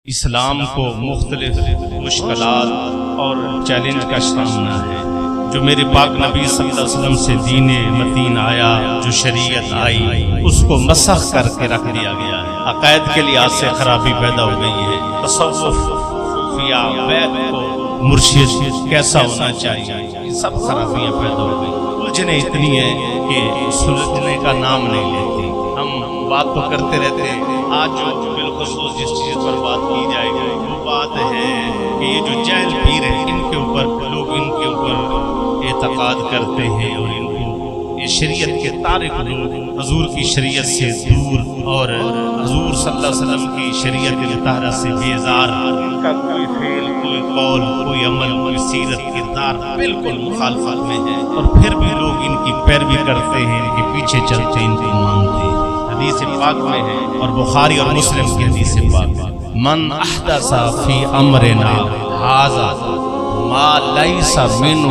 اسلام کو مختلف مشکلات اور چیلنج کا سامنا ہے۔ جو میرے پاک نبی صلی اللہ علیہ وسلم سے دین متین آیا، جو شریعت آئی، اس کو مسخ کر کے رکھ دیا گیا ہے۔ عقائد کے لحاظ سے خرابی پیدا ہو گئی ہے۔ تصوف، صوفیہ، بیت کو مرشد کیسا ہونا چاہیے، یہ سب خرابیاں پیدا ہو گئی۔ الجھنیں اتنی ہیں کہ سلجھنے کا نام نہیں لیتی۔ ہم بات تو کرتے رہتے ہیں۔ آج جو بالخصوص جس چیز پر بات کی جائے گی وہ بات ہے کہ یہ جو جہل پیر ہیں، ان کے اوپر لوگ ان کے اوپر اعتقاد کرتے ہیں اور ان کو یہ شریعت کے تارک لوگ، حضور کی شریعت سے دور اور حضور صلی اللہ علیہ وسلم کی شریعت مطہرہ سے بیزار، ان کا کوئی فعل، کوئی قول، کوئی عمل، کوئی سیرت، کردار بالکل مخالفت میں ہے، اور پھر بھی لوگ ان کی پیروی کرتے ہیں، ان کے پیچھے چلتے ہیں، ان کو مانتے ہیں۔ حدیث پاک میں ہے اور بخاری اور مسلم کی حدیث پاک ہے، من احدث فی امرنا ھذا ما لیس منہ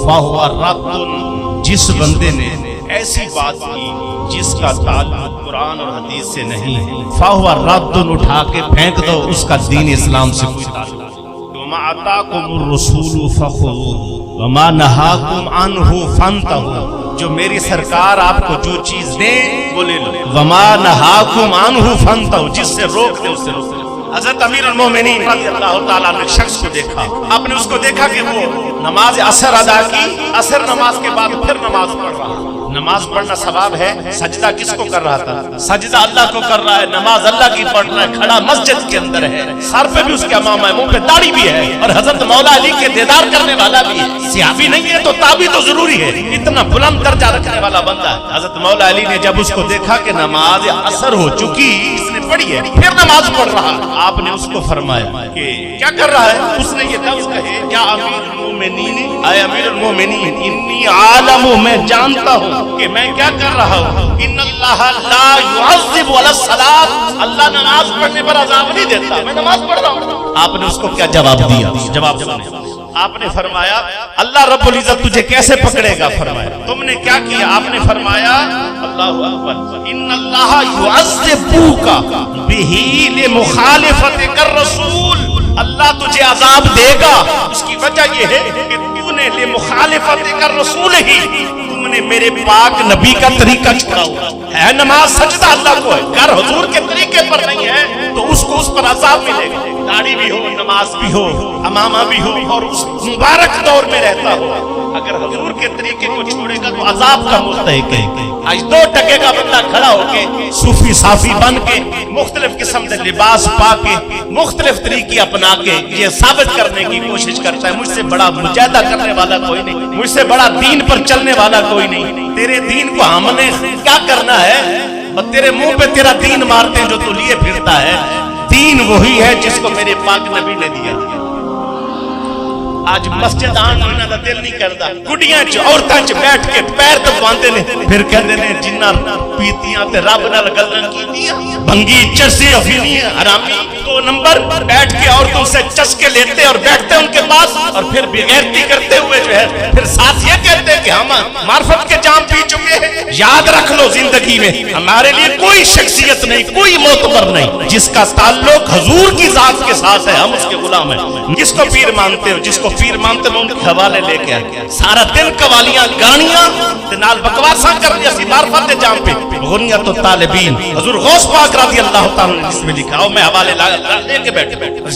فہو رد، جس بندے نے ایسی بات کی جس کا تعلق قرآن اور حدیث سے نہیں ہے، فہو رد، اٹھا کے پھینک دو، اس کا دین اسلام سے کوئی تعلق نہیں۔ وما آتاکم الرسول فخذوہ وما نہاکم عنہ فانتہوا، جو میری سرکار آپ کو جو چیز دے وہ لے لو، وما نہاکم عنہ فانتہوا، جس سے روک دے اس سے روک دے۔ حضرت امیر المومنین رضی اللہ تعالیٰ نے شخص کو دیکھا، آپ نے اس کو دیکھا کہ وہ نماز عصر ادا کی، عصر نماز کے بعد پھر نماز پڑھ رہا۔ نماز پڑھنا ثواب ہے، سجدہ کس کو کر رہا تھا؟ سجدہ اللہ کو کر رہا ہے، نماز اللہ کی پڑھ رہا ہے، کھڑا مسجد کے اندر ہے، سر پہ بھی اس کے امامہ ہے، منہ پہ داڑھی بھی ہے، اور حضرت مولا علی کے دیدار کرنے والا بھی ہے۔ صحابی نہیں ہے تو تابعی تو ضروری ہے، اتنا بلند درجہ رکھنے والا بندہ ہے۔ حضرت مولا علی نے جب اس کو دیکھا کہ نماز عصر ہو چکی، اس نے پڑھی ہے، پھر نماز پڑھ رہا، آپ نے اس کو فرمایا کہ کیا کر رہا ہے؟ اس نے یہ لفظ کہے، کیا امیر المومنین، اے امیر المومنین، انی عالم، میں جانتا ہوں کہ میں کیا کر رہا ہوں، ان اللہ لا يعذب ولا الصلاۃ، اللہ نماز پڑھنے پر عذاب نہیں دیتا، میں نماز پڑھ رہا ہوں۔ آپ نے اس کو کیا جواب دیا؟ جواب سنیں، آپ نے فرمایا اللہ رب العزت تجھے کیسے پکڑے گا؟ فرمایا تم نے کیا کیا؟ آپ نے فرمایا اللہ اکبر، ان اللہ يعذبک بہ لمخالفتک الرسول، اللہ تجھے عذاب دے گا، اس کی وجہ یہ ہے کہ تو نے لمخالفتک الرسول ہی، تم نے میرے پاک نبی کا طریقہ چھوڑا ہوا ہے۔ نماز سجدہ اللہ کو ہے، گر حضور کے طریقے پر نہیں ہے تو اس کو اس پر عذاب ملے گا۔ داڑھی بھی ہو، نماز بھی ہو، امامہ بھی ہو، اور اس مبارک دور میں رہتا ہو، اگر حضور کے طریقے کو چھوڑے گا تو عذاب کا مستحق ہے۔ آج 2 کا بندہ کھڑا ہو کے صوفی صافی بن کے مختلف قسم کے لباس پا کے مختلف طریقے اپنا کے یہ ثابت کرنے کی کوشش کرتا ہے مجھ سے بڑا مجاہدہ کرنے والا کوئی نہیں، مجھ سے بڑا دین پر چلنے والا کوئی نہیں۔ تیرے دین کو ہم نے کیا کرنا ہے؟ تیرے منہ پہ تیرا دین مارتے ہیں جو تو لیے پھرتا ہے۔ دین وہی ہے جس کو میرے پاک نبی نے دیا۔ آج مسجد آنا دا دل نہیں کرتا، گڈیاں چ عورتاں چ بیٹھ کے پیر دباندے نے، پھر کہندے نے جنہ پیتیاں تے رب نال گلاں کیتیاں، بھنگی چرسی افینیاں حرامی، 2 نمبر بیٹھ کے عورتوں سے چسکے لیتے اور بیٹھتے ان کے پاس، اور پھر بغیرتی کرتے ہوئے جو ہے پھر ساتھ یہ کہتے کہ ہم معرفت کے جام پی چکے ہیں۔ یاد رکھ لو زندگی میں ہمارے لیے کوئی شخصیت نہیں، کوئی معتبر نہیں، جس کا تعلق حضور کی ذات کے ساتھ ہے، ہم اس کے غلام ہیں۔ جس کو پیر مانتے ہو، جس کو پیر مانتے ہو، ان کے حوالے لے کے آئے، سارا دن قوالیاں گانیاں تے نال بکواساں کر دیا سی معرفت کے جام پہ۔ غنیت الطالبین، حضور غوث پاک رضی اللہ تعالیٰ نے اس میں لکھا ہو، میں حوالے لے کے بیٹھ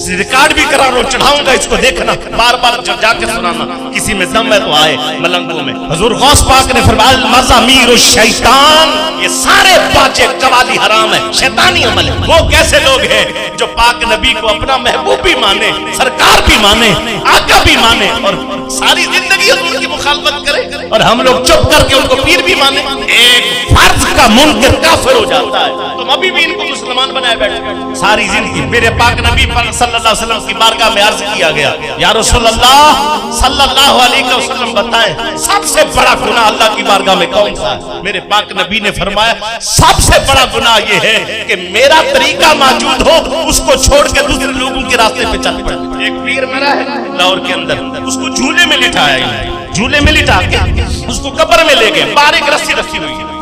ریکارڈ بھی کرا رہا ہوں، چڑھاؤں گا اس کو، دیکھنا بار بار جا کے سنانا، کسی میں دم ہے تو آئے ملنگوں میں۔ حضور غوث پاک نے فرمایا المزامیر الشیطان، یہ سارے باجے قوالی حرام ہے، شیطانی عمل ہے۔ وہ کیسے لوگ ہیں جو پاک نبی کو اپنا محبوب بھی مانے، سرکار بھی مانے، آقا بھی مانے، اور ساری زندگی حضور کی مخالفت کرے، اور ہم لوگ چپ کر کے ان کو پیر بھی مانے۔ ایک فرض کا منکر کافر ہو جاتا ہے، تم ابھی بھی ان کو مسلمان بنائے بیٹھے۔ ساری زندگی میرے پاک نبی صلی اللہ علیہ وسلم کی بارگاہ میں عرض کیا گیا، یا رسول اللہ صلی اللہ علیہ وسلم بتائیں سب سے بڑا گناہ اللہ کی بارگاہ میں کون سا ہے؟ میرے پاک نبی نے فرمایا سب سے بڑا گناہ یہ ہے کہ میرا طریقہ موجود ہو، اس کو چھوڑ کے دوسرے لوگوں کے راستے پہ چل پڑے۔ ایک پیر مرا ہے لاہور کے اندر، اس کو جھولے میں لٹایا، جھولے میں لٹا کے اس کو قبر میں لے گئے، باریک رسی رسی ہوئی ہے،